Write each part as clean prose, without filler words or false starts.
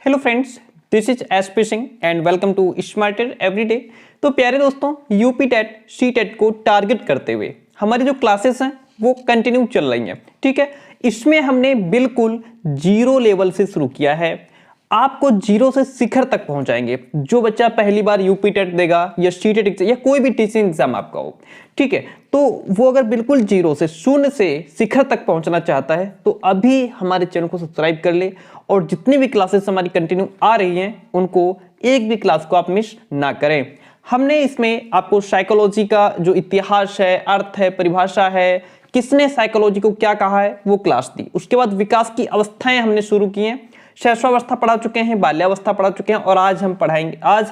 Hello friends, this is S P Singh and welcome to smarter everyday. तो प्यारे दोस्तों, UP TET C TET को target करते हुए हमारी जो क्लासेस हैं वो कंटिन्यू चल रही हैं। ठीक है, इसमें हमने बिल्कुल जीरो लेवल से शुरू किया है, आपको जीरो से शिखर तक पहुंचाएंगे। जो बच्चा पहली बार यूपी टेट देगा या सी टेट एग्जाम या कोई भी टीचिंग एग्जाम आपका हो, ठीक है, तो वो अगर बिल्कुल जीरो से शून्य से शिखर तक पहुंचना चाहता है तो अभी हमारे चैनल को सब्सक्राइब कर ले और जितनी भी क्लासेस हमारी कंटिन्यू आ रही हैं उनको एक भी क्लास को आप मिस ना करें। हमने इसमें आपको साइकोलॉजी का जो इतिहास है, अर्थ है, परिभाषा है, किसने साइकोलॉजी को क्या कहा है वो क्लास दी। उसके बाद विकास की अवस्थाएं हमने शुरू की हैं, शैशवावस्था पढ़ा चुके हैं, बाल्यावस्था पढ़ा चुके हैं और आज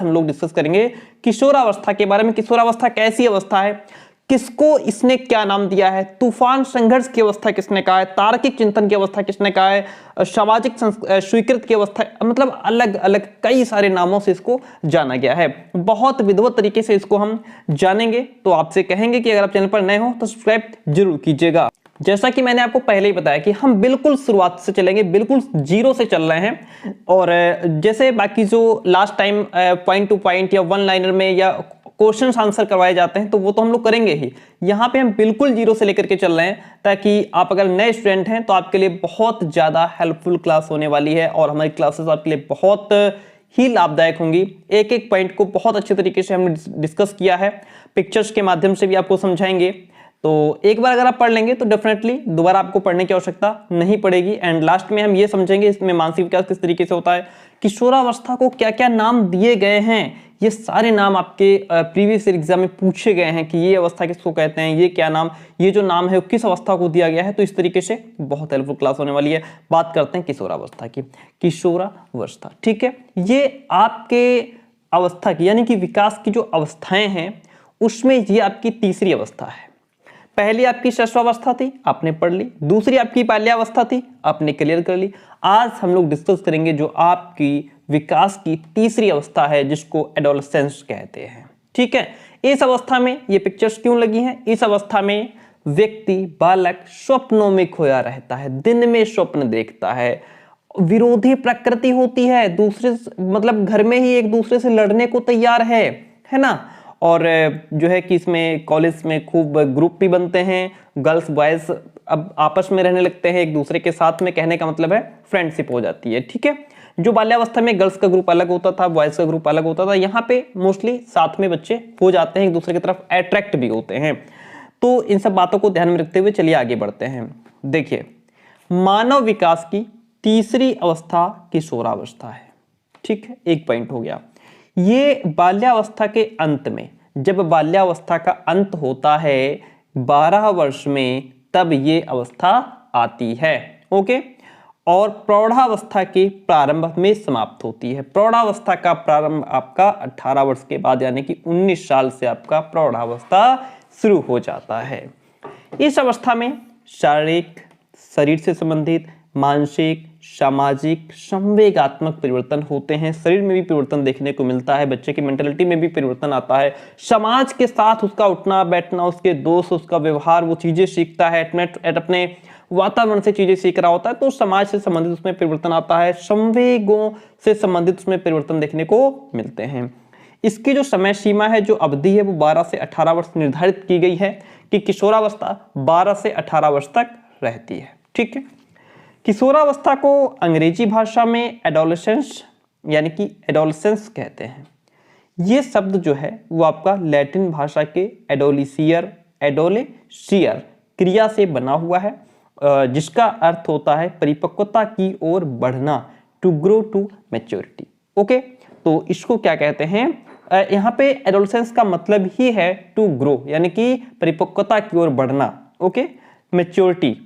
हम लोग डिस्कस करेंगे किशोरावस्था के बारे में। किशोरावस्था कैसी अवस्था है, किसको इसने क्या नाम दिया है, तूफान संघर्ष की अवस्था किसने कहा है, तार्किक चिंतन की अवस्था किसने कहा है, सामाजिक स्वीकृत की अवस्था, मतलब अलग अलग कई सारे नामों से इसको जाना गया है। बहुत विधिवत तरीके से इसको हम जानेंगे। तो आपसे कहेंगे कि अगर आप चैनल पर नए हो तो सब्सक्राइब जरूर कीजिएगा। जैसा कि मैंने आपको पहले ही बताया कि हम बिल्कुल शुरुआत से चलेंगे, बिल्कुल जीरो से चल रहे हैं। और जैसे बाकी जो last time point two point या वन लाइनर में या क्वेश्चन आंसर करवाए जाते हैं तो वो तो हम लोग करेंगे ही। यहाँ पे हम बिल्कुल जीरो से लेकर के चल रहे हैं ताकि आप अगर नए स्टूडेंट हैं तो आपके लिए बहुत ज़्यादा हेल्पफुल क्लास होने वाली है और हमारी क्लासेस आपके लिए बहुत ही लाभदायक होंगी। एक एक पॉइंट को बहुत अच्छे तरीके से हमने डिस्कस किया है, पिक्चर्स के माध्यम से भी आपको समझाएंगे। तो एक बार अगर आप पढ़ लेंगे तो डेफिनेटली दोबारा आपको पढ़ने की आवश्यकता नहीं पड़ेगी। एंड लास्ट में हम ये समझेंगे इसमें मानसिक विकास किस तरीके से होता है, किशोरावस्था को क्या क्या नाम दिए गए हैं, ये सारे नाम आपके प्रीवियस एग्जाम में पूछे गए हैं कि ये अवस्था किसको कहते हैं, ये क्या नाम, ये जो नाम है वो किस अवस्था को दिया गया है। तो इस तरीके से बहुत हेल्पफुल क्लास होने वाली है। बात करते हैं किशोरावस्था की। किशोरावस्था, ठीक है, ये आपके अवस्था की यानी कि विकास की जो अवस्थाएं हैं उसमें ये आपकी तीसरी अवस्था है। पहली आपकी शैशवावस्था थी, आपने पढ़ ली। दूसरी आपकी बाल्यावस्था थी, आपने क्लियर कर ली। आज हम लोग डिस्कस करेंगे जो आपकी विकास की तीसरी अवस्था है जिसको एडोलेसेंस कहते हैं। ठीक है, इस अवस्था में ये पिक्चर्स क्यों लगी हैं? इस अवस्था में व्यक्ति, बालक स्वप्नों में खोया रहता है, दिन में स्वप्न देखता है, विरोधी प्रकृति होती है, दूसरे मतलब घर में ही एक दूसरे से लड़ने को तैयार है ना। और जो है कि इसमें कॉलेज में खूब ग्रुप भी बनते हैं, गर्ल्स बॉयज अब आपस में रहने लगते हैं एक दूसरे के साथ में, कहने का मतलब है फ्रेंडशिप हो जाती है। ठीक है, जो बाल्यावस्था में गर्ल्स का ग्रुप अलग होता था, बॉयज का ग्रुप अलग होता था, यहाँ पे मोस्टली साथ में बच्चे हो जाते हैं, एक दूसरे की तरफ अट्रैक्ट भी होते हैं। तो इन सब बातों को ध्यान में रखते हुए चलिए आगे बढ़ते हैं। देखिए, मानव विकास की तीसरी अवस्था किशोरावस्था है। ठीक है, एक पॉइंट हो गया। ये बाल्यावस्था के अंत में, जब बाल्यावस्था का अंत होता है 12 वर्ष में, तब ये अवस्था आती है। ओके, और प्रौढ़ावस्था के प्रारंभ में समाप्त होती है। प्रौढ़ावस्था का प्रारंभ आपका 18 वर्ष के बाद यानी कि 19 साल से आपका प्रौढ़ावस्था शुरू हो जाता है। इस अवस्था में शारीरिक, शरीर से संबंधित, मानसिक, सामाजिक, संवेगात्मक परिवर्तन होते हैं। शरीर में भी परिवर्तन देखने को मिलता है, बच्चे की मेंटालिटी में भी परिवर्तन आता है, समाज के साथ उसका उठना बैठना, उसके दोस्त, उसका व्यवहार, वो चीजें सीखता है, अपने वातावरण से चीजें सीख रहा होता है, तो समाज से संबंधित उसमें परिवर्तन आता है, संवेगों से संबंधित उसमें परिवर्तन देखने को मिलते हैं। इसकी जो समय सीमा है, जो अवधि है, वो 12 से 18 वर्ष निर्धारित की गई है कि किशोरावस्था 12 से 18 वर्ष तक रहती है। ठीक है, किशोरावस्था को अंग्रेजी भाषा में एडोलेसेंस यानी कि एडोलेसेंस कहते हैं। ये शब्द जो है वो आपका लैटिन भाषा के एडोलेसियर क्रिया से बना हुआ है, जिसका अर्थ होता है परिपक्वता की ओर बढ़ना, to grow to maturity. Okay, तो इसको क्या कहते हैं? यहाँ पे एडोलेसेंस का मतलब ही है टू ग्रो यानी कि परिपक्वता की ओर बढ़ना। Okay, maturity.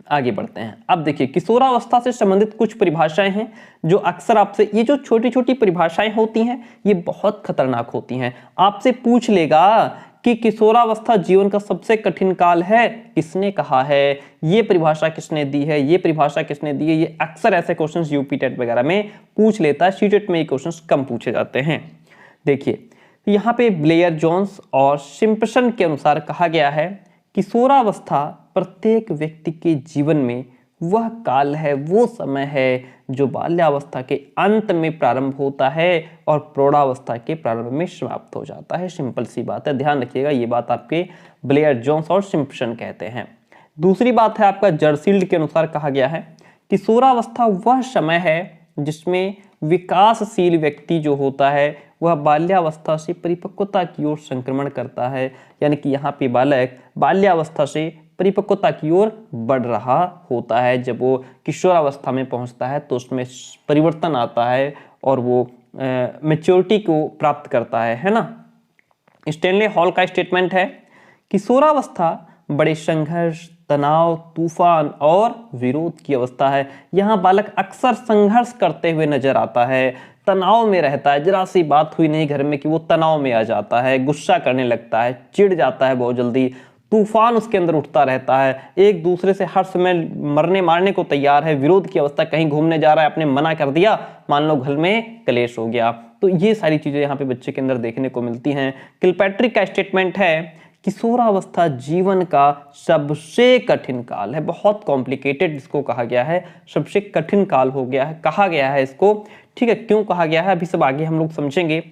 आगे बढ़ते हैं। अब देखिए, किशोरावस्था से संबंधित कुछ परिभाषाएं हैं जो अक्सर आपसे, ये जो छोटी छोटी परिभाषाएं होती हैं ये बहुत खतरनाक होती हैं। आपसे पूछ लेगा कि किशोरावस्था जीवन का सबसे कठिन काल है, किसने कहा है, ये परिभाषा किसने दी है, ये परिभाषा किसने दी है। ये अक्सर ऐसे क्वेश्चंस यूपी टेट वगैरह में पूछ लेता है, सीटेट में ये क्वेश्चंस कम पूछे जाते हैं। देखिए, यहाँ पे ब्लेयर जोन्स और सिम्पसन के अनुसार कहा गया है किशोरावस्था प्रत्येक व्यक्ति के जीवन में वह काल है, वो समय है जो बाल्यावस्था के अंत में प्रारंभ होता है और प्रौढ़ावस्था के प्रारंभ में समाप्त हो जाता है। सिंपल सी बात है, ध्यान रखिएगा, ये बात आपके ब्लेयर जोन्स और सिम्पसन कहते हैं। दूसरी बात है आपका जर्सील्ड के अनुसार कहा गया है किशोरावस्था वह समय है जिसमें विकासशील व्यक्ति जो होता है वह बाल्यावस्था से परिपक्वता की ओर संक्रमण करता है, यानी कि यहाँ पे बालक बाल्यावस्था से परिपक्वता की ओर बढ़ रहा होता है। जब वो किशोरावस्था में पहुंचता है तो उसमें परिवर्तन आता है और वो मैच्योरिटी को प्राप्त करता है ना। स्टेनले हॉल का स्टेटमेंट है किशोरावस्था बड़े संघर्ष, तनाव, तूफान और विरोध की अवस्था है। यहाँ बालक अक्सर संघर्ष करते हुए नजर आता है, तनाव में रहता है, जरा सी बात हुई नहीं घर में कि वो तनाव में आ जाता है, गुस्सा करने लगता है, चिढ़ जाता है बहुत जल्दी, तूफान उसके अंदर उठता रहता है, एक दूसरे से हर समय मरने मारने को तैयार है, विरोध की अवस्था, कहीं घूमने जा रहा है आपने मना कर दिया, मान लो घर में क्लेश हो गया। तो ये सारी चीजें यहाँ पे बच्चे के अंदर देखने को मिलती हैं। किलपैट्रिक का स्टेटमेंट है किशोरावस्था जीवन का सबसे कठिन काल है, बहुत कॉम्प्लिकेटेड इसको कहा गया है, सबसे कठिन काल हो गया है, कहा गया है इसको। ठीक है, क्यों कहा गया है अभी सब आगे हम लोग समझेंगे।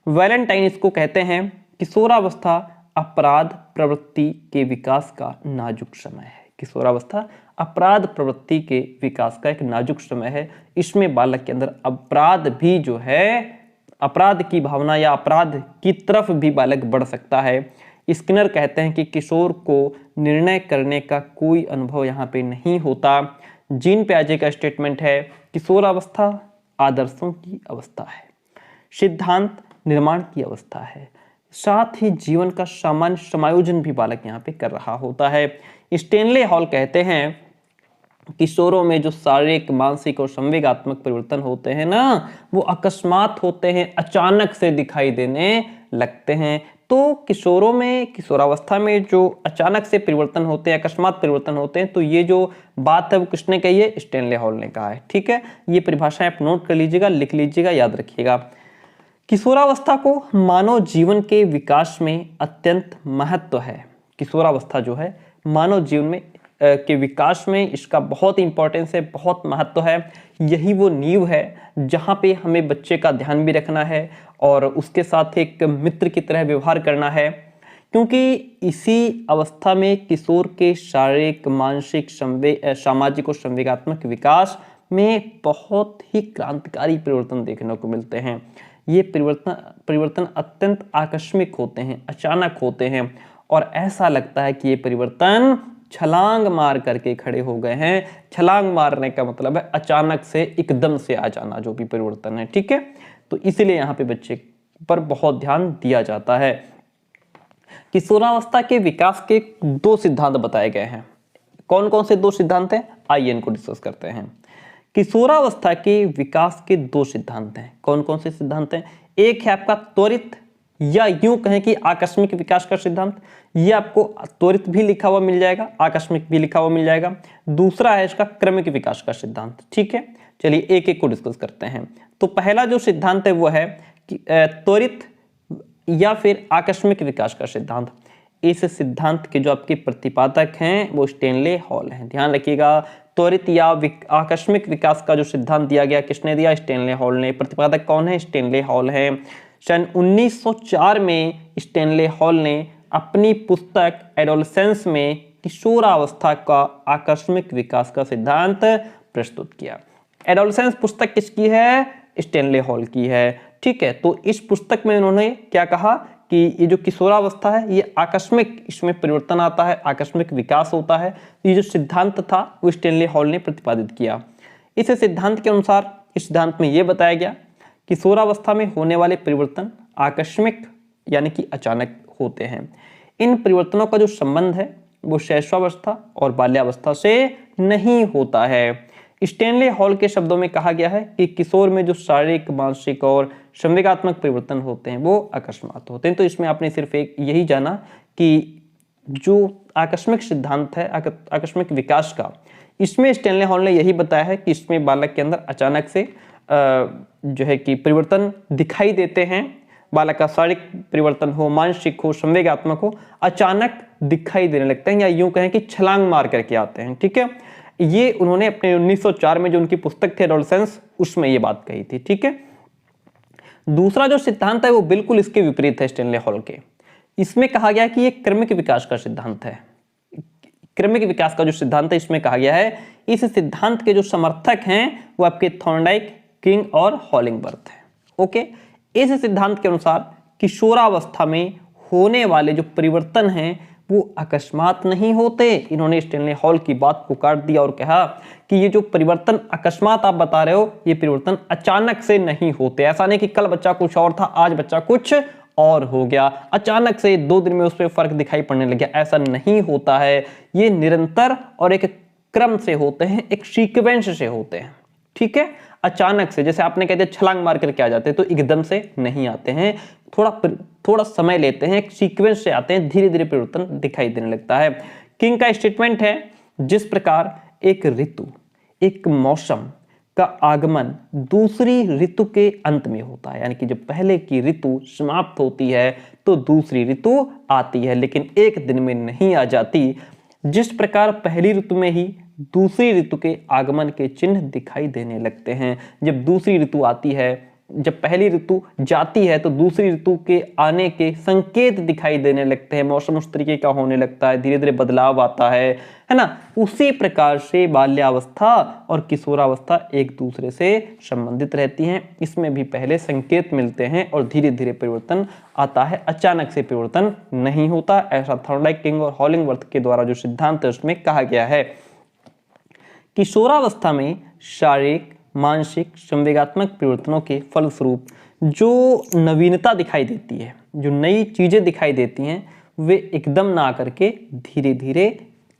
वैलेंटाइन इसको कहते हैं किशोरावस्था अपराध प्रवृत्ति के विकास का नाजुक समय है। किशोरावस्था अपराध प्रवृत्ति के विकास का एक नाजुक समय है। इसमें बालक के अंदर अपराध भी जो है, अपराध की भावना या अपराध की तरफ भी बालक बढ़ सकता है। स्किनर कहते हैं कि किशोर को निर्णय करने का कोई अनुभव यहाँ पे नहीं होता। जीन पियाजे का स्टेटमेंट है किशोरावस्था आदर्शों की अवस्था है, सिद्धांत निर्माण की अवस्था है, साथ ही जीवन का सामान्य समायोजन भी बालक यहाँ पे कर रहा होता है। स्टेनले हॉल कहते हैं किशोरों में जो शारीरिक, मानसिक और संवेगात्मक परिवर्तन होते हैं ना, वो अकस्मात होते हैं, अचानक से दिखाई देने लगते हैं। तो किशोरों में, किशोरावस्था में जो अचानक से परिवर्तन होते हैं, अकस्मात परिवर्तन होते हैं, तो ये जो बात है वो किसने कही है? स्टेनले हॉल ने कहा है। ठीक है, ये परिभाषाएं आप नोट कर लीजिएगा, लिख लीजिएगा, याद रखिएगा। किशोरावस्था को मानव जीवन के विकास में अत्यंत महत्व है। किशोरावस्था जो है मानव जीवन में के विकास में इसका बहुत इंपॉर्टेंस है, बहुत महत्व है। यही वो नींव है जहाँ पे हमें बच्चे का ध्यान भी रखना है और उसके साथ एक मित्र की तरह व्यवहार करना है, क्योंकि इसी अवस्था में किशोर के शारीरिक, मानसिक, सामाजिक और संवेगात्मक विकास में बहुत ही क्रांतिकारी परिवर्तन देखने को मिलते हैं। ये परिवर्तन अत्यंत आकस्मिक होते हैं, अचानक होते हैं और ऐसा लगता है कि ये परिवर्तन छलांग मार करके खड़े हो गए हैं। छलांग मारने का मतलब है अचानक से, एकदम से आ जाना जो भी परिवर्तन है। ठीक है, तो इसलिए यहाँ पे बच्चे पर बहुत ध्यान दिया जाता है। किशोरावस्था के विकास के दो सिद्धांत बताए गए हैं। कौन कौन से दो सिद्धांत हैं? आइए इनको डिस्कस करते हैं। किशोरावस्था के विकास के दो सिद्धांत हैं। कौन कौन से सिद्धांत हैं? एक है आपका त्वरित या यूं कहें कि आकस्मिक विकास का सिद्धांत। ये आपको त्वरित भी लिखा हुआ मिल जाएगा, आकस्मिक भी लिखा हुआ मिल जाएगा। दूसरा है इसका क्रमिक विकास का सिद्धांत। ठीक है, चलिए एक एक को डिस्कस करते हैं। तो पहला जो सिद्धांत है वो है कि त्वरित या फिर आकस्मिक विकास का सिद्धांत। इस सिद्धांत के जो आपके प्रतिपादक हैं वो स्टेनले हॉल हैं। ध्यान रखिएगा, त्वरित या आकस्मिक विकास का जो सिद्धांत दिया गया किसने दिया? स्टेनले हॉल ने। प्रतिपादक कौन है? स्टेनले हॉल है। सन 1904 में स्टेनले हॉल ने अपनी पुस्तक एडोलसेंस में किशोरावस्था का आकस्मिक विकास का सिद्धांत प्रस्तुत किया। एडोलसेंस पुस्तक किसकी है? स्टेनले हॉल की है। ठीक है, तो इस पुस्तक में उन्होंने क्या कहा कि ये जो किशोरावस्था है ये आकस्मिक, इसमें परिवर्तन आता है, आकस्मिक विकास होता है। ये जो सिद्धांत था वो स्टेनले हॉल ने प्रतिपादित किया। इस सिद्धांत के अनुसार इस सिद्धांत में ये बताया गया किशोरावस्था में होने वाले परिवर्तन आकस्मिक यानी कि अचानक होते हैं। इन परिवर्तनों का जो संबंध है वो शैशवावस्था और बाल्यावस्था से नहीं होता है। स्टेनले हॉल के शब्दों में कहा गया है कि किशोर में जो शारीरिक, मानसिक और संवेगात्मक परिवर्तन होते हैं वो अकस्मात होते हैं। तो इसमें आपने सिर्फ एक यही जाना कि जो आकस्मिक सिद्धांत है आकस्मिक विकास का, इसमें स्टेनले हॉल ने यही बताया है कि इसमें बालक के अंदर अचानक से जो है कि परिवर्तन दिखाई देते हैं। बालक का शारीरिक परिवर्तन हो, मानसिक हो, संवेगात्मक हो, अचानक दिखाई देने लगते हैं या यूं कहें कि छलांग मार करके आते हैं। ठीक है, ये उन्होंने अपने 1904 में जो उनकी पुस्तक थी एडोलसेंस, उसमें ये बात कही थी। ठीक है, दूसरा जो सिद्धांत है वो बिल्कुल इसके विपरीत है स्टेनले हॉल के। इसमें कहा गया कि ये क्रमिक विकास का सिद्धांत है। क्रमिक विकास का जो सिद्धांत है इसमें कहा गया है, इस सिद्धांत के जो समर्थक हैं वो आपके थॉर्नडाइक, किंग और हॉलिंगबर्थ है। ओके, इस सिद्धांत के अनुसार किशोरावस्था में होने वाले जो परिवर्तन हैं वो अकस्मात नहीं होते। इन्होंने स्टेनले हॉल की बात को काट दिया और कहा कि ये जो परिवर्तन अकस्मात आप बता रहे हो, ये परिवर्तन अचानक से नहीं होते। ऐसा नहीं कि कल बच्चा कुछ और था, आज बच्चा कुछ और हो गया, अचानक से 2 दिन में उस पर फर्क दिखाई पड़ने लग गया, ऐसा नहीं होता है। ये निरंतर और एक क्रम से होते हैं, एक सीक्वेंस से होते हैं। ठीक है, अचानक से, जैसे आपने कह दिया छलांग मार करके आ जाते हैं, तो एकदम से नहीं आते हैं, थोड़ा समय लेते हैं, एक सीक्वेंस से आते हैं, धीरे धीरे परिवर्तन दिखाई देने लगता है। किंग का स्टेटमेंट है, जिस प्रकार एक ऋतु, एक मौसम का आगमन दूसरी ऋतु के अंत में होता है, यानी कि जब पहले की ऋतु समाप्त होती है तो दूसरी ऋतु आती है, लेकिन एक दिन में नहीं आ जाती। जिस प्रकार पहली ऋतु में ही दूसरी ऋतु के आगमन के चिन्ह दिखाई देने लगते हैं, जब दूसरी ऋतु आती है, जब पहली ऋतु जाती है तो दूसरी ऋतु के आने के संकेत दिखाई देने लगते हैं, मौसम उस तरीके का होने लगता है, धीरे धीरे बदलाव आता है ना। उसी प्रकार से बाल्यावस्था और किशोरावस्था एक दूसरे से संबंधित रहती हैं। इसमें भी पहले संकेत मिलते हैं और धीरे धीरे परिवर्तन आता है, अचानक से परिवर्तन नहीं होता। ऐसा थॉर्नडाइक, किंग और हॉलिंगवर्थ के द्वारा जो सिद्धांत है उसमें कहा गया है। किशोरावस्था में शारीरिक, मानसिक, संवेगात्मक परिवर्तनों के फलस्वरूप जो नवीनता दिखाई देती है, जो नई चीजें दिखाई देती हैं, वे एकदम ना आकर के धीरे धीरे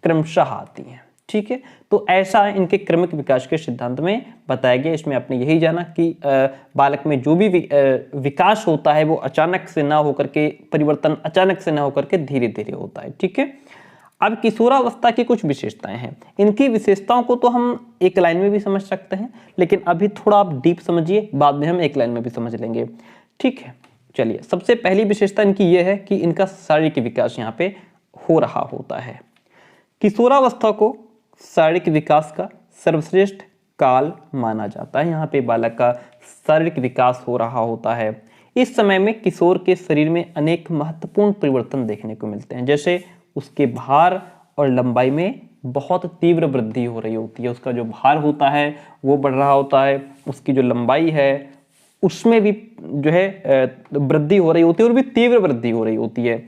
क्रमशः आती हैं। ठीक है, तो ऐसा इनके क्रमिक विकास के सिद्धांत में बताया गया। इसमें आपने यही जाना कि बालक में जो भी विकास होता है वो अचानक से ना होकर के, परिवर्तन अचानक से ना होकर के धीरे धीरे होता है। ठीक है, अब किशोरावस्था की कुछ विशेषताएं हैं। इनकी विशेषताओं को तो हम एक लाइन में भी समझ सकते हैं, लेकिन अभी थोड़ा आप डीप समझिए, बाद में हम एक लाइन में भी समझ लेंगे। ठीक है, चलिए, सबसे पहली विशेषता इनकी यह है कि इनका शारीरिक विकास यहाँ पे हो रहा होता है। किशोरावस्था को शारीरिक विकास का सर्वश्रेष्ठ काल माना जाता है। यहाँ पे बालक का शारीरिक विकास हो रहा होता है। इस समय में किशोर के शरीर में अनेक महत्वपूर्ण परिवर्तन देखने को मिलते हैं, जैसे उसके भार और लंबाई में बहुत तीव्र वृद्धि हो रही होती है। उसका जो भार होता है वो बढ़ रहा होता है, उसकी जो लंबाई है उसमें भी जो है वृद्धि हो रही होती है और भी तीव्र वृद्धि हो रही होती है।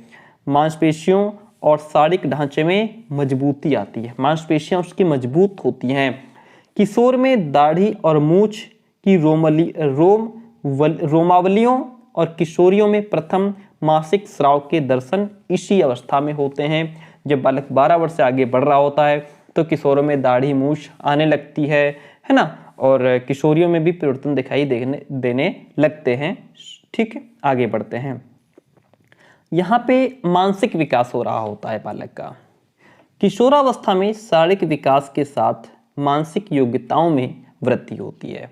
मांसपेशियों और शारीरिक ढांचे में मजबूती आती है, मांसपेशियां उसकी मजबूत होती हैं। किशोर में दाढ़ी और मूछ की रोमावलियों और किशोरियों में प्रथम मासिक स्राव के दर्शन इसी अवस्था में होते हैं। जब बालक 12 वर्ष से आगे बढ़ रहा होता है तो किशोरों में दाढ़ी मूछ आने लगती है ना, और किशोरियों में भी परिवर्तन दिखाई देने लगते हैं। ठीक है, आगे बढ़ते हैं। यहाँ पे मानसिक विकास हो रहा होता है बालक का। किशोरावस्था में शारीरिक विकास के साथ मानसिक योग्यताओं में वृद्धि होती है।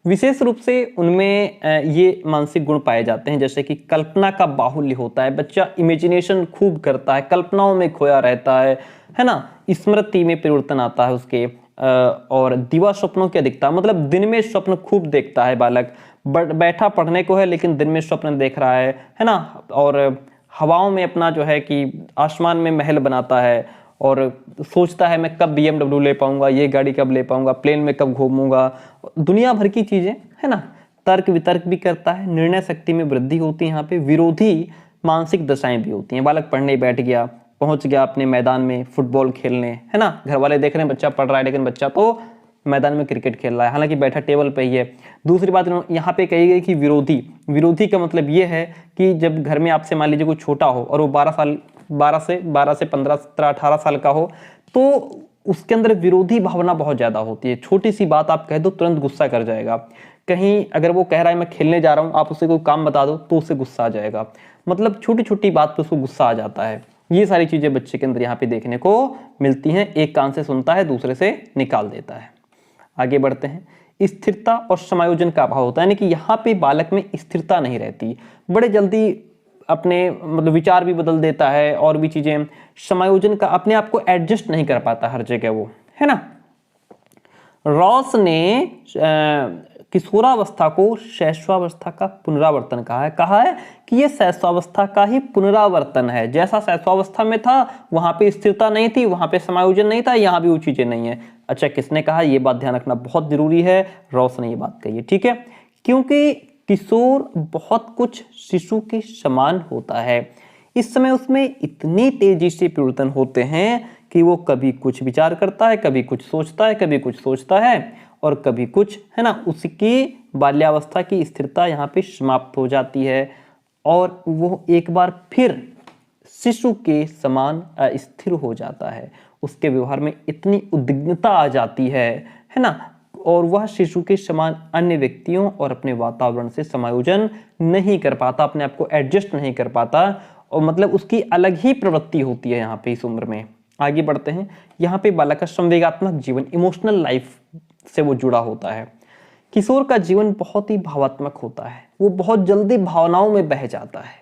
विशेष रूप से उनमें ये मानसिक गुण पाए जाते हैं, जैसे कि कल्पना का बाहुल्य होता है, बच्चा इमेजिनेशन खूब करता है, कल्पनाओं में खोया रहता है ना। स्मृति में परिवर्तन आता है उसके, और दिवा स्वप्नों की अधिकता, मतलब दिन में स्वप्न खूब देखता है बालक। बैठा पढ़ने को है लेकिन दिन में स्वप्न देख रहा है ना। और हवाओं में अपना जो है कि आसमान में महल बनाता है और सोचता है मैं कब BMW ले पाऊंगा, ये गाड़ी कब ले पाऊंगा, प्लेन में कब घूमूंगा, दुनिया भर की चीजें, है ना। तर्क वितर्क भी करता है, निर्णय शक्ति में वृद्धि होती है। यहाँ पे विरोधी मानसिक दशाएं भी होती हैं। बालक पढ़ने बैठ गया, पहुंच गया अपने मैदान में फुटबॉल खेलने, है ना। घर वाले देख रहे हैं बच्चा पढ़ रहा है लेकिन बच्चा तो मैदान में क्रिकेट खेल रहा है, हालांकि बैठा टेबल पे ही है। दूसरी बात यहाँ पे कही गई कि विरोधी का मतलब ये है कि जब घर में आपसे मान लीजिए कोई छोटा हो और वो 12 से 15, 17, 18 साल का हो, तो उसके अंदर विरोधी भावना बहुत ज्यादा होती है। छोटी सी बात आप कह दो तुरंत गुस्सा कर जाएगा। कहीं अगर वो कह रहा है मैं खेलने जा रहा हूँ, आप उसे कोई काम बता दो तो उसे गुस्सा आ जाएगा। मतलब छोटी छोटी बात पे उसको गुस्सा आ जाता है। ये सारी चीजें बच्चे के अंदर यहाँ पे देखने को मिलती हैं। एक कान से सुनता है, दूसरे से निकाल देता है। आगे बढ़ते हैं। स्थिरता और समायोजन का अभाव होता है, यानी कि यहाँ पे बालक में स्थिरता नहीं रहती, बड़े जल्दी अपने मतलब विचार भी बदल देता है और भी चीजें। समायोजन का, अपने आप को एडजस्ट नहीं कर पाता हर जगह वो, है ना। रॉस ने किशोरावस्था को शैशवावस्था का पुनरावर्तन कहा है कि ये शैशवावस्था का ही पुनरावर्तन है। जैसा शैशवावस्था में था वहां पे स्थिरता नहीं थी, वहां पे समायोजन नहीं था, यहाँ भी वो चीजें नहीं है। अच्छा, किसने कहा? ये बात ध्यान रखना बहुत जरूरी है, रॉस ने ये बात कही है, ठीक है। क्योंकि किशोर बहुत कुछ शिशु के समान होता है। इस समय उसमें इतनी तेजी से परिवर्तन होते हैं कि वो कभी कुछ विचार करता है, कभी कुछ सोचता है, कभी कुछ सोचता है और कभी कुछ, है ना। उसकी बाल्यावस्था की स्थिरता यहाँ पे समाप्त हो जाती है और वो एक बार फिर शिशु के समान अस्थिर हो जाता है। उसके व्यवहार में इतनी उद्विग्नता आ जाती है ना, और वह शिशु के समान अन्य व्यक्तियों और अपने वातावरण से समायोजन नहीं कर पाता, अपने आप को एडजस्ट नहीं कर पाता, और मतलब उसकी अलग ही प्रवृत्ति होती है यहाँ पे इस उम्र में। आगे बढ़ते हैं। यहाँ पे बालक का संवेगात्मक जीवन, इमोशनल लाइफ से वो जुड़ा होता है। किशोर का जीवन बहुत ही भावात्मक होता है, वो बहुत जल्दी भावनाओं में बह जाता है।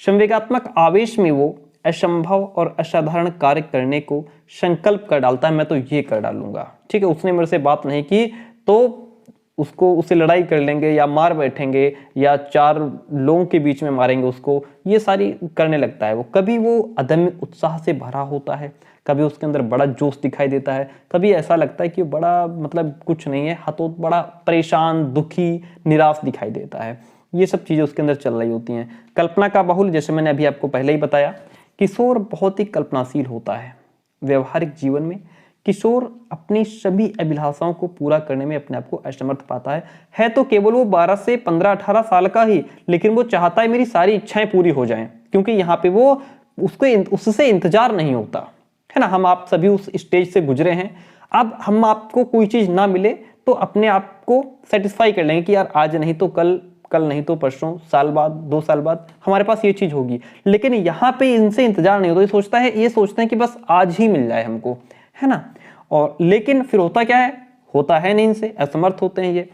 संवेगात्मक आवेश में वो असंभव और असाधारण कार्य करने को संकल्प कर डालता है, मैं तो ये कर डालूंगा, ठीक है। उसने मेरे से बात नहीं की तो उससे लड़ाई कर लेंगे या मार बैठेंगे या 4 लोगों के बीच में मारेंगे उसको, ये सारी करने लगता है वो। कभी वो अदम्य उत्साह से भरा होता है, कभी उसके अंदर बड़ा जोश दिखाई देता है, कभी ऐसा लगता है कि वो बड़ा मतलब कुछ नहीं है, हाथों बड़ा परेशान, दुखी, निराश दिखाई देता है। ये सब चीज़ें उसके अंदर चल रही होती हैं। कल्पना का बाहुल्य, जैसे मैंने अभी आपको पहले ही बताया, किशोर बहुत ही कल्पनाशील होता है। व्यवहारिक जीवन में किशोर अपनी सभी अभिलाषाओं को पूरा करने में अपने आप को असमर्थ पाता है तो केवल वो 12 से 15-18 साल का ही, लेकिन वो चाहता है मेरी सारी इच्छाएं पूरी हो जाएं, क्योंकि यहाँ पे वो उससे इंतजार नहीं होता, है ना। हम आप सभी उस स्टेज से गुजरे हैं। अब हम आपको कोई चीज ना मिले तो अपने आप को सेटिस्फाई कर लेंगे कि यार आज नहीं तो कल, कल नहीं तो परसों, साल बाद, 2 साल बाद हमारे पास ये चीज होगी। लेकिन यहाँ पे इनसे इंतजार नहीं होता, ये सोचते हैं कि बस आज ही मिल जाए हमको, है ना। और लेकिन फिर होता क्या है? होता है नहीं, इनसे असमर्थ होते हैं ये।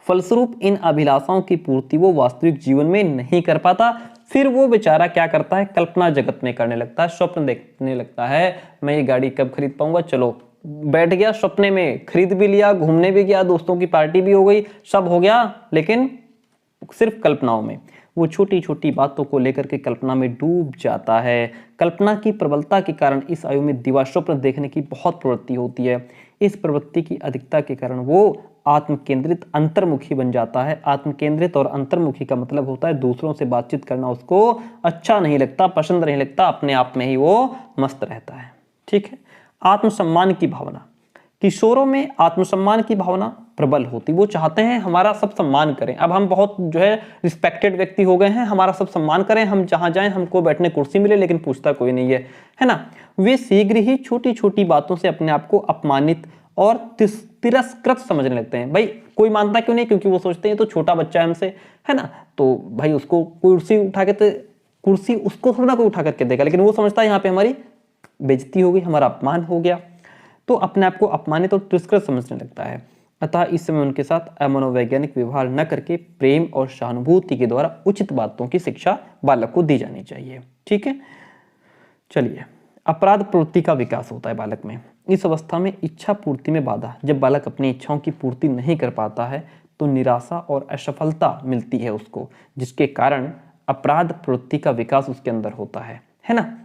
फलस्वरूप इन अभिलाषाओं की पूर्ति वो वास्तविक जीवन में नहीं कर पाता। फिर वो बेचारा क्या करता है? कल्पना जगत में करने लगता है, स्वप्न देखने लगता है, मैं ये गाड़ी कब खरीद पाऊंगा, चलो बैठ गया सपने में, खरीद भी लिया, घूमने भी गया, दोस्तों की पार्टी भी हो गई, सब हो गया, लेकिन सिर्फ कल्पनाओं में। वो छोटी छोटी बातों को लेकर के कल्पना में डूब जाता है। कल्पना की प्रबलता के कारण इस आयु में दिवा स्वप्न देखने की बहुत प्रवृत्ति होती है। इस प्रवृत्ति की अधिकता के कारण वो आत्म केंद्रित अंतर्मुखी बन जाता है। आत्म केंद्रित और अंतर्मुखी का मतलब होता है दूसरों से बातचीत करना उसको अच्छा नहीं लगता, पसंद नहीं लगता, अपने आप में ही वो मस्त रहता है, ठीक है। आत्मसम्मान की भावना, किशोरों में आत्मसम्मान की भावना प्रबल होती, वो चाहते हैं हमारा सब सम्मान करें। अब हम बहुत जो है रिस्पेक्टेड व्यक्ति हो गए हैं, हमारा सब सम्मान करें, हम जहां जाएं हमको बैठने कुर्सी मिले, लेकिन पूछता कोई नहीं है ना। वे शीघ्र ही छोटी छोटी बातों से अपने आप को अपमानित और तिरस्कृत समझने लगते हैं। भाई कोई मानता क्यों नहीं? क्योंकि वो सोचते हैं तो छोटा बच्चा है हमसे, है ना, तो भाई उसको कुर्सी उठा के, कुर्सी उसको थोड़ा कोई उठा करके देगा, लेकिन वो समझता है यहाँ पे हमारी बेइज्जती हो गई, हमारा अपमान हो गया, तो अपने आप को अपमानित और तिरस्कृत समझने लगता है। अतः इस समय उनके साथ अमनोवैज्ञानिक व्यवहार न करके प्रेम और सहानुभूति के द्वारा उचित बातों की शिक्षा बालक को दी जानी चाहिए, ठीक है। चलिए, अपराध प्रवृत्ति का विकास होता है बालक में। इस अवस्था में इच्छा पूर्ति में बाधा, जब बालक अपनी इच्छाओं की पूर्ति नहीं कर पाता है तो निराशा और असफलता मिलती है उसको, जिसके कारण अपराध प्रवृत्ति का विकास उसके अंदर होता है ना।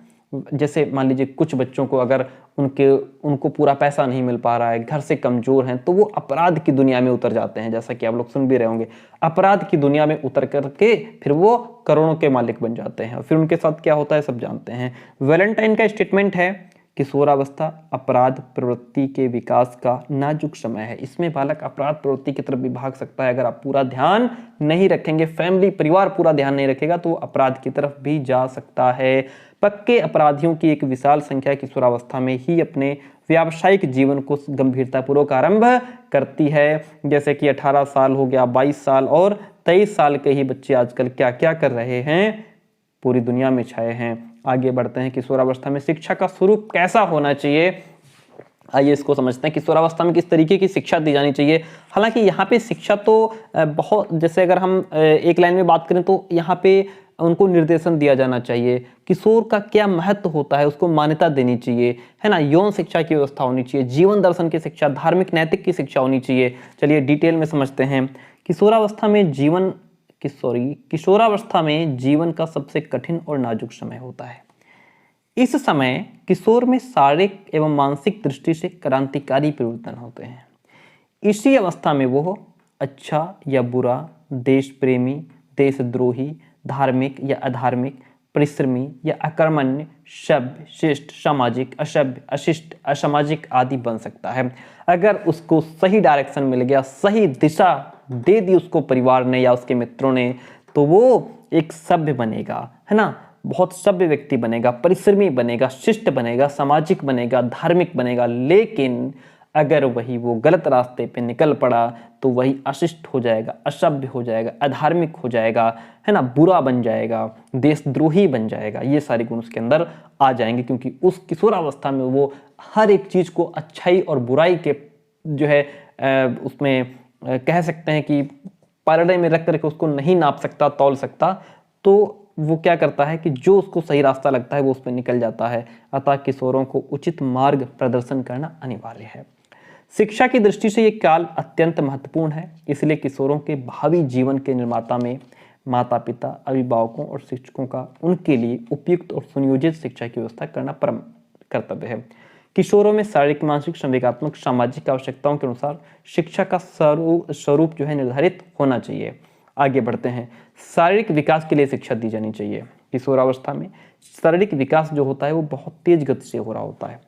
जैसे मान लीजिए कुछ बच्चों को अगर उनको पूरा पैसा नहीं मिल पा रहा है, घर से कमजोर हैं, तो वो अपराध की दुनिया में उतर जाते हैं, जैसा कि आप लोग सुन भी रहे होंगे। अपराध की दुनिया में उतर करके फिर वो करोड़ों के मालिक बन जाते हैं, और फिर उनके साथ क्या होता है सब जानते हैं। वैलेंटाइन का स्टेटमेंट है, किशोरावस्था अपराध प्रवृत्ति के विकास का नाजुक समय है। इसमें बालक अपराध प्रवृत्ति की तरफ भी भाग सकता है। अगर आप पूरा ध्यान नहीं रखेंगे, फैमिली परिवार पूरा ध्यान नहीं रखेगा, तो अपराध की तरफ भी जा सकता है। पक्के अपराधियों की एक विशाल संख्या किशोरावस्था में ही अपने व्यावसायिक जीवन को गंभीरतापूर्वक आरंभ करती है। जैसे कि 18 साल हो गया, 22 साल और 23 साल के ही बच्चे आजकल क्या क्या कर रहे हैं, पूरी दुनिया में छाए हैं। आगे बढ़ते हैं। किशोरावस्था में शिक्षा का स्वरूप कैसा होना चाहिए? आइए इसको समझते हैं। किशोरावस्था में किस तरीके की शिक्षा दी जानी चाहिए। हालांकि यहाँ पे शिक्षा तो बहुत, जैसे अगर हम एक लाइन में बात करें तो यहाँ पे उनको निर्देशन दिया जाना चाहिए, किशोर का क्या महत्व होता है उसको मान्यता देनी चाहिए, है ना। यौन शिक्षा की व्यवस्था होनी चाहिए, जीवन दर्शन की शिक्षा, धार्मिक नैतिक की शिक्षा होनी चाहिए। चलिए डिटेल में समझते हैं। किशोरावस्था में किशोरावस्था में जीवन का सबसे कठिन और नाजुक समय होता है। इस समय किशोर में शारीरिक एवं मानसिक दृष्टि से क्रांतिकारी परिवर्तन होते हैं। इसी अवस्था में वो अच्छा या बुरा, देश प्रेमी, देशद्रोही, धार्मिक या अधार्मिक, परिश्रमी या अकर्मण्य, सभ्य, शिष्ट, सामाजिक, असभ्य, अशिष्ट, असामाजिक आदि बन सकता है। अगर उसको सही डायरेक्शन मिल गया, सही दिशा दे दी उसको परिवार ने या उसके मित्रों ने, तो वो एक सभ्य बनेगा, है ना, बहुत सभ्य व्यक्ति बनेगा, परिश्रमी बनेगा, शिष्ट बनेगा, सामाजिक बनेगा, धार्मिक बनेगा। लेकिन अगर वही वो गलत रास्ते पे निकल पड़ा तो वही अशिष्ट हो जाएगा, असभ्य हो जाएगा, अधार्मिक हो जाएगा, है ना, बुरा बन जाएगा, देशद्रोही बन जाएगा। ये सारे गुण उसके अंदर आ जाएंगे, क्योंकि उस किशोरावस्था में वो हर एक चीज को अच्छाई और बुराई के जो है उसमें कह सकते हैं कि पारडे में रख करके उसको नहीं नाप सकता, तौल सकता। तो वो क्या करता है कि जो उसको सही रास्ता लगता है वो उस पर निकल जाता है। अतः किशोरों को उचित मार्ग प्रदर्शन करना अनिवार्य है। शिक्षा की दृष्टि से ये काल अत्यंत महत्वपूर्ण है, इसलिए किशोरों के भावी जीवन के निर्माता में माता पिता, अभिभावकों और शिक्षकों का उनके लिए उपयुक्त और सुनियोजित शिक्षा की व्यवस्था करना परम कर्तव्य है। किशोरों में शारीरिक, मानसिक, संवेगात्मक, सामाजिक आवश्यकताओं के अनुसार शिक्षा का स्वरूप जो है निर्धारित होना चाहिए। आगे बढ़ते हैं। शारीरिक विकास के लिए शिक्षा दी जानी चाहिए। किशोरावस्था में शारीरिक विकास जो होता है वो बहुत तेज गति से हो रहा होता है,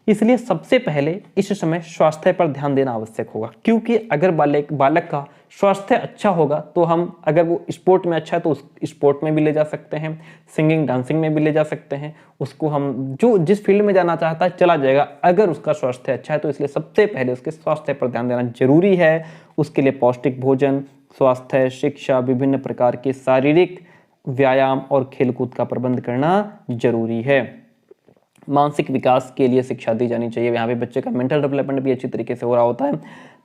इसलिए सबसे पहले इस समय स्वास्थ्य पर ध्यान देना आवश्यक होगा। क्योंकि अगर बालक का स्वास्थ्य अच्छा होगा तो हम, अगर वो स्पोर्ट में अच्छा है तो उस स्पोर्ट में भी ले जा सकते हैं, सिंगिंग डांसिंग में भी ले जा सकते हैं, उसको हम जो जिस फील्ड में जाना चाहता है चला जाएगा, अगर उसका स्वास्थ्य अच्छा है तो। इसलिए सबसे पहले उसके स्वास्थ्य पर ध्यान देना जरूरी है। उसके लिए पौष्टिक भोजन, स्वास्थ्य, शिक्षा, विभिन्न प्रकार के शारीरिक व्यायाम और खेलकूद का प्रबंध करना जरूरी है। मानसिक विकास के लिए शिक्षा दी जानी चाहिए। यहाँ पे बच्चे का मेंटल डेवलपमेंट भी अच्छी तरीके से हो रहा होता है।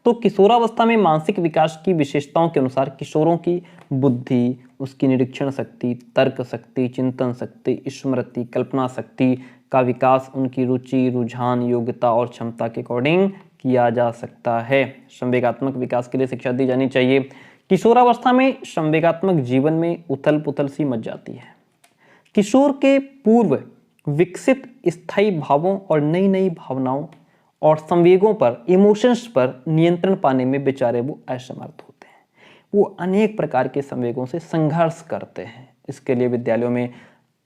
तो किशोरावस्था में मानसिक विकास की विशेषताओं के अनुसार किशोरों की बुद्धि, उसकी निरीक्षण शक्ति, तर्क शक्ति, चिंतन शक्ति, स्मृति, कल्पना शक्ति का विकास उनकी रुचि, रुझान, योग्यता और क्षमता के अकॉर्डिंग किया जा सकता है। संवेगात्मक विकास के लिए शिक्षा दी जानी चाहिए। किशोरावस्था में संवेगात्मक जीवन में उथल पुथल सी मच जाती है। किशोर के पूर्व विकसित स्थायी भावों और नई नई भावनाओं और संवेगों पर, इमोशंस पर नियंत्रण पाने में बेचारे वो असमर्थ होते हैं। वो अनेक प्रकार के संवेगों से संघर्ष करते हैं। इसके लिए विद्यालयों में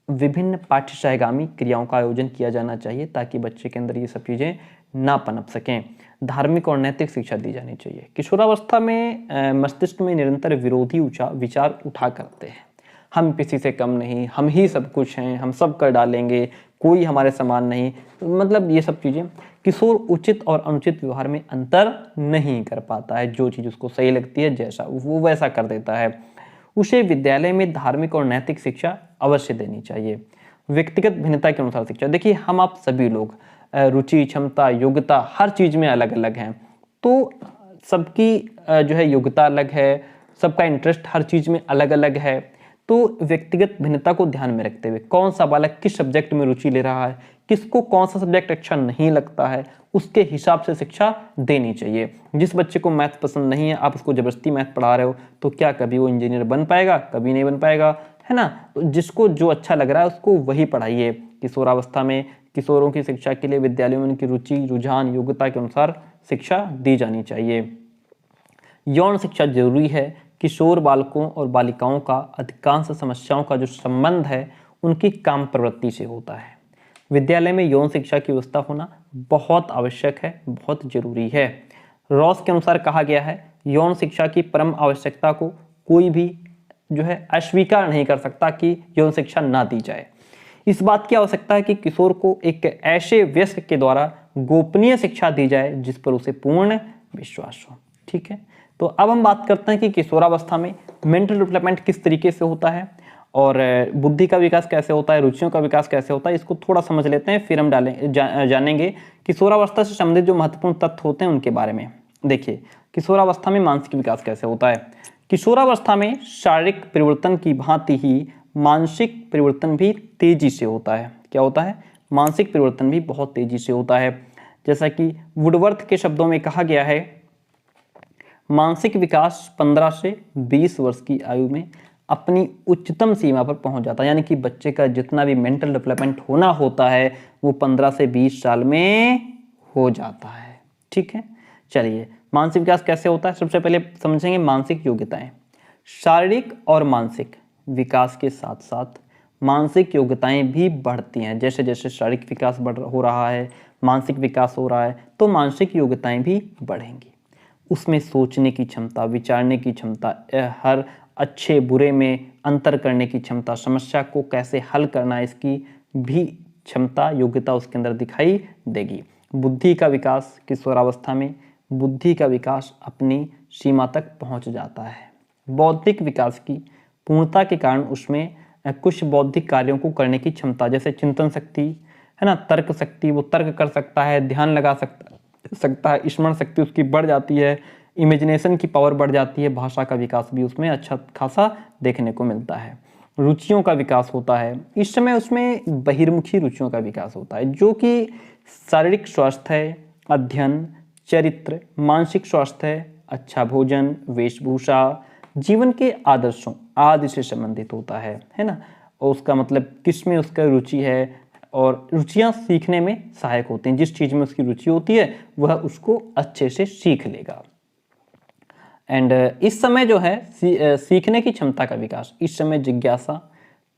विभिन्न पाठ्यसहगामी क्रियाओं का आयोजन किया जाना चाहिए ताकि बच्चे के अंदर ये सब चीज़ें ना पनप सकें। धार्मिक और नैतिक शिक्षा दी जानी चाहिए। किशोरावस्था में मस्तिष्क में निरंतर विरोधी विचार उठा करते हैं। हम किसी से कम नहीं, हम ही सब कुछ हैं, हम सब कर डालेंगे, कोई हमारे समान नहीं, मतलब ये सब चीज़ें। किशोर उचित और अनुचित व्यवहार में अंतर नहीं कर पाता है। जो चीज़ उसको सही लगती है, जैसा वो वैसा कर देता है। उसे विद्यालय में धार्मिक और नैतिक शिक्षा अवश्य देनी चाहिए। व्यक्तिगत भिन्नता के अनुसार शिक्षा। देखिए, हम आप सभी लोग रुचि, क्षमता, योग्यता हर चीज़ में अलग अलग हैं। तो सबकी जो है योग्यता अलग है, सबका इंटरेस्ट हर चीज़ में अलग अलग है। तो व्यक्तिगत भिन्नता को ध्यान में रखते हुए कौन सा बालक किस सब्जेक्ट में रुचि ले रहा है, किसको कौन सा सब्जेक्ट अच्छा नहीं लगता है, उसके हिसाब से शिक्षा देनी चाहिए। जिस बच्चे को मैथ पसंद नहीं है, आप उसको जबरदस्ती मैथ पढ़ा रहे हो तो क्या कभी वो इंजीनियर बन पाएगा? कभी नहीं बन पाएगा, है ना। तो जिसको जो अच्छा लग रहा है उसको वही पढ़ाइए। किशोरावस्था में किशोरों की शिक्षा के लिए विद्यालयों में उनकी रुचि, रुझान, योग्यता के अनुसार शिक्षा दी जानी चाहिए। यौन शिक्षा जरूरी है। किशोर बालकों और बालिकाओं का अधिकांश समस्याओं का जो संबंध है उनकी काम प्रवृत्ति से होता है। विद्यालय में यौन शिक्षा की व्यवस्था होना बहुत आवश्यक है, बहुत जरूरी है। रॉस के अनुसार कहा गया है, यौन शिक्षा की परम आवश्यकता को कोई भी जो है अस्वीकार नहीं कर सकता कि यौन शिक्षा ना दी जाए। इस बात की आवश्यकता है कि किशोर को एक ऐसे वयस्क के द्वारा गोपनीय शिक्षा दी जाए जिस पर उसे पूर्ण विश्वास हो। ठीक है, तो अब हम बात करते हैं कि किशोरावस्था में मेंटल डेवलपमेंट किस तरीके से होता है और बुद्धि का विकास कैसे होता है, रुचियों का विकास कैसे होता है, इसको थोड़ा समझ लेते हैं, फिर हम जानेंगे किशोरावस्था से संबंधित जो महत्वपूर्ण तथ्य होते हैं उनके बारे में। देखिए, किशोरावस्था में मानसिक विकास कैसे होता है। किशोरावस्था में शारीरिक परिवर्तन की भांति ही मानसिक परिवर्तन भी तेजी से होता है। क्या होता है? मानसिक परिवर्तन भी बहुत तेजी से होता है। जैसा कि वुडवर्थ के शब्दों में कहा गया है, मानसिक विकास 15 से 20 वर्ष की आयु में अपनी उच्चतम सीमा पर पहुंच जाता है। यानी कि बच्चे का जितना भी मेंटल डेवलपमेंट होना होता है वो 15 से 20 साल में हो जाता है। ठीक है, चलिए मानसिक विकास कैसे होता है, सबसे पहले समझेंगे मानसिक योग्यताएं। शारीरिक और मानसिक विकास के साथ साथ मानसिक योग्यताएं भी बढ़ती हैं। जैसे जैसे शारीरिक विकास हो रहा है, मानसिक विकास हो रहा है, तो मानसिक योग्यताएं भी बढ़ेंगी। उसमें सोचने की क्षमता, विचारने की क्षमता, हर अच्छे बुरे में अंतर करने की क्षमता, समस्या को कैसे हल करना है इसकी भी क्षमता, योग्यता उसके अंदर दिखाई देगी। बुद्धि का विकास किशोरावस्था में, बुद्धि का विकास अपनी सीमा तक पहुंच जाता है। बौद्धिक विकास की पूर्णता के कारण उसमें कुछ बौद्धिक कार्यों को करने की क्षमता, जैसे चिंतन शक्ति है ना, तर्क शक्ति, वो तर्क कर सकता है, ध्यान लगा सकता है, स्मरण शक्ति उसकी बढ़ जाती है, इमेजिनेशन की पावर बढ़ जाती है, भाषा का विकास भी उसमें अच्छा खासा देखने को मिलता है। रुचियों का विकास होता है इस समय, उसमें बहिर्मुखी रुचियों का विकास होता है, जो कि शारीरिक स्वास्थ्य, अध्ययन, चरित्र, मानसिक स्वास्थ्य, अच्छा भोजन, वेशभूषा, जीवन के आदर्शों आदि से संबंधित होता है ना। और उसका मतलब किस में उसका रुचि है, और रुचियां सीखने में सहायक होती हैं। जिस चीज़ में उसकी रुचि होती है वह उसको अच्छे से सीख लेगा। एंड इस समय जो है सीखने की क्षमता का विकास, इस समय जिज्ञासा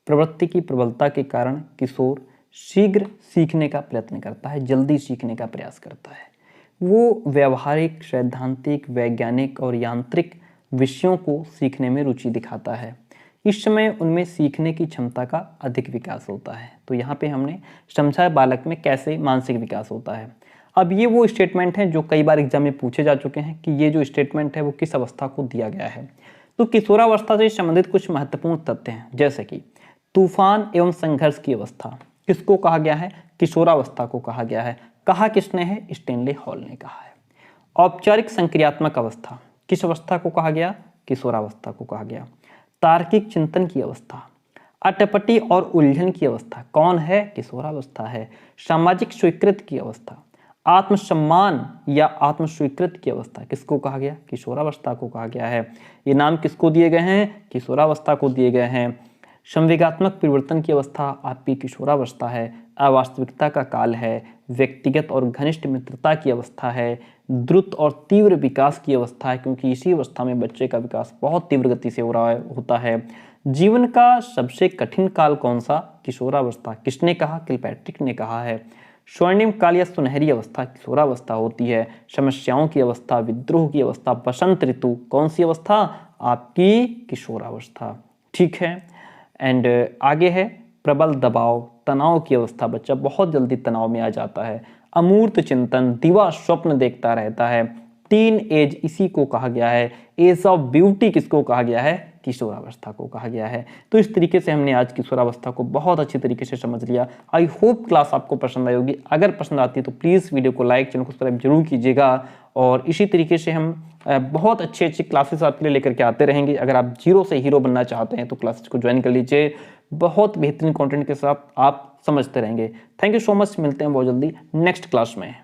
प्रवृत्ति की प्रबलता के कारण किशोर शीघ्र सीखने का प्रयत्न करता है, जल्दी सीखने का प्रयास करता है। वो व्यवहारिक, सैद्धांतिक, वैज्ञानिक और यांत्रिक विषयों को सीखने में रुचि दिखाता है। इस समय उनमें सीखने की क्षमता का अधिक विकास होता है। तो यहाँ पे हमने समझा है बालक में कैसे मानसिक विकास होता है। अब ये वो स्टेटमेंट हैं जो कई बार एग्जाम में पूछे जा चुके हैं कि ये जो स्टेटमेंट है वो किस अवस्था को दिया गया है। तो किशोरावस्था से संबंधित कुछ महत्वपूर्ण तथ्य हैं, जैसे कि तूफान एवं संघर्ष की अवस्था किसको कहा गया है? किशोरावस्था को कहा गया है। कहा किसने है? स्टेनले हॉल ने कहा है। औपचारिक संक्रियात्मक अवस्था किस अवस्था को कहा गया? किशोरावस्था को कहा गया। तार्किक चिंतन की अवस्था, अटपटी और उलझन की अवस्था कौन है? किशोरावस्था है। सामाजिक स्वीकृति की अवस्था, आत्मसम्मान या आत्मस्वीकृति की अवस्था किसको कहा गया? किशोरावस्था को कहा गया है। ये नाम किसको दिए गए हैं? किशोरावस्था को दिए गए हैं। संवेगात्मक परिवर्तन की अवस्था आपकी किशोरावस्था है। अवास्तविकता का काल है। व्यक्तिगत और घनिष्ठ मित्रता की अवस्था है। द्रुत और तीव्र विकास की अवस्था है, क्योंकि इसी अवस्था में बच्चे का विकास बहुत तीव्र गति से होता है। जीवन का सबसे कठिन काल कौन सा? किशोरावस्था। किसने कहा? किलपैट्रिक ने कहा है। स्वर्णिम काल या सुनहरी अवस्था किशोरावस्था होती है। समस्याओं की अवस्था, विद्रोह की अवस्था, बसंत ऋतु कौन सी अवस्था? आपकी किशोरावस्था। ठीक है। एंड आगे है प्रबल दबाव, तनाव की अवस्था, बच्चा बहुत जल्दी तनाव में आ जाता है। अमूर्त चिंतन, दिवा स्वप्न देखता रहता है। टीन एज इसी को कहा गया है। एज ऑफ ब्यूटी किसको कहा गया है? किशोरावस्था को कहा गया है। तो इस तरीके से हमने आज किशोरावस्था को बहुत अच्छी तरीके से समझ लिया। आई होप क्लास आपको पसंद आई होगी। अगर पसंद आती है तो प्लीज़ वीडियो को लाइक, चैनल को सब्सक्राइब जरूर कीजिएगा। और इसी तरीके से हम बहुत अच्छी क्लासेस आपके लिए लेकर के आते रहेंगे। अगर आप जीरो से हीरो बनना चाहते हैं तो क्लासेस को ज्वाइन कर लीजिए। बहुत बेहतरीन कंटेंट के साथ आप समझते रहेंगे। Thank you so much. मिलते हैं बहुत जल्दी नेक्स्ट क्लास में।